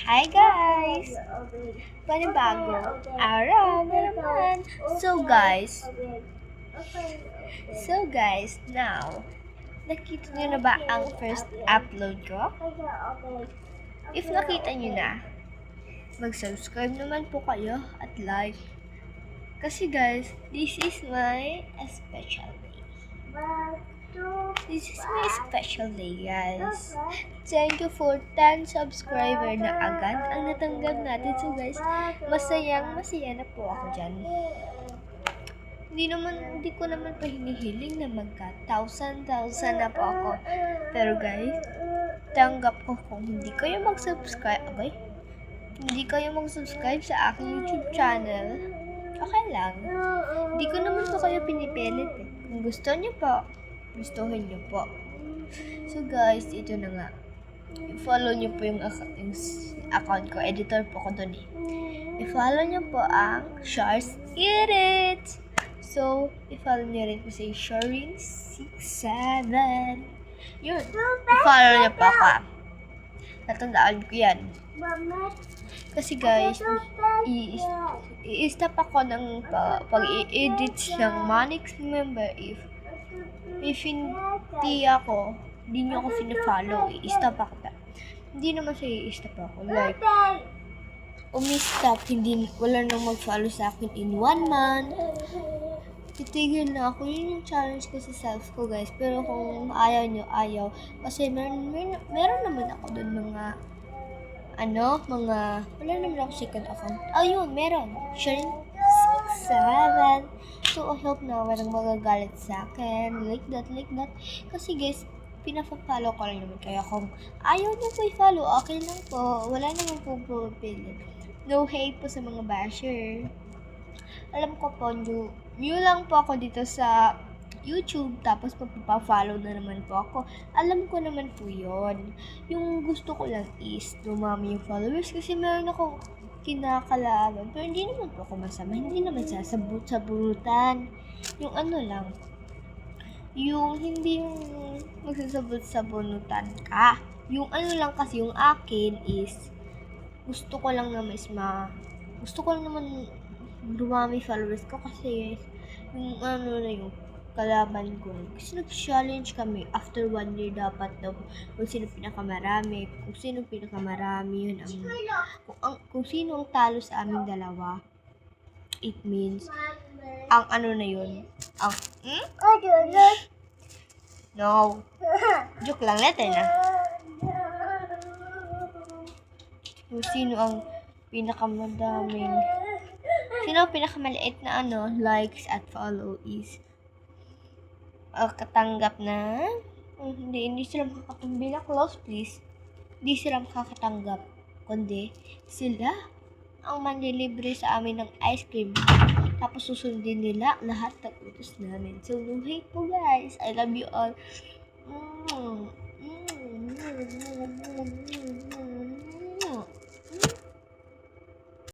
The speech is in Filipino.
Hi guys! Panibagong araw na naman! So guys, now, nakita nyo na ba ang first upload ko? If nakita nyo na, mag-subscribe naman po kayo at like. Kasi guys, this is my special day. This is my special day, guys. Thank you for 10 subscriber na agad ang natanggap natin. So guys, masaya na po ako dyan. Hindi ko naman pa hinihiling na magka 1,000 na po ako. Pero guys, tanggap ko kung hindi kayo mag-subscribe, okay? Hindi kayo mag-subscribe sa aking YouTube channel, okay lang. Hindi ko naman po kayo pinipilit eh. Kung gusto niyo po, gustuhin niyo po. So guys, ito na nga. I-follow niyo po yung account ko. Editor po ko doon eh. I-follow niyo po ang Shars Edit. So, i-follow niyo rin po si Shorin67. Yun. I-follow niyo po ako. Natandaan ko yan. Kasi guys, i-stop ako ng pag-i-edit ng Manix member if hindi niyo ako fina-follow, i-stop ako. Hindi naman siya i-stop ako. Like, umi-stop, wala nang mag-follow sa akin in 1 month. Titigil na ako. Yun yung challenge ko sa self ko, guys. Pero kung ayaw nyo, ayaw. Kasi meron naman ako dun wala naman ako second account. Ayun, meron. Shorin67. So, I hope na walang magagalit sa akin. Like that. Kasi guys, pina-follow ko lang naman. Kaya kung ayaw nyo po i-follow, okay lang po. Wala naman po pupilit. No hate po sa mga basher. Alam ko po, new lang po ako dito sa YouTube, tapos magpa-follow na naman po ako. Alam ko naman po yun. Yung gusto ko lang is dumami yung followers kasi meron ako kinakalaban. Pero hindi naman po ako masama. Hindi naman sasabot-sabutan. Yung lang. Yung hindi yung magsasabot-sabunutan ka. Yung lang kasi yung akin is gusto ko lang naman dumami followers ko kasi yung yung kalaban ko. Kasi nag-challenge kami after 1 year dapat daw kung sino pinakamarami. Kung sino pinakamarami yun kung sino ang talo sa aming dalawa. It means ang na yun. No. Joke lang natin Kung sino ang pinakamadaming pinakamaliit na likes at follow is katanggap na hindi sila makakatanggap. Close please. Hindi sila makakatanggap, kundi sila ang manlilibre sa amin ng ice cream. Tapos susundin nila lahat ng utos namin. So, no hate po guys. I love you all.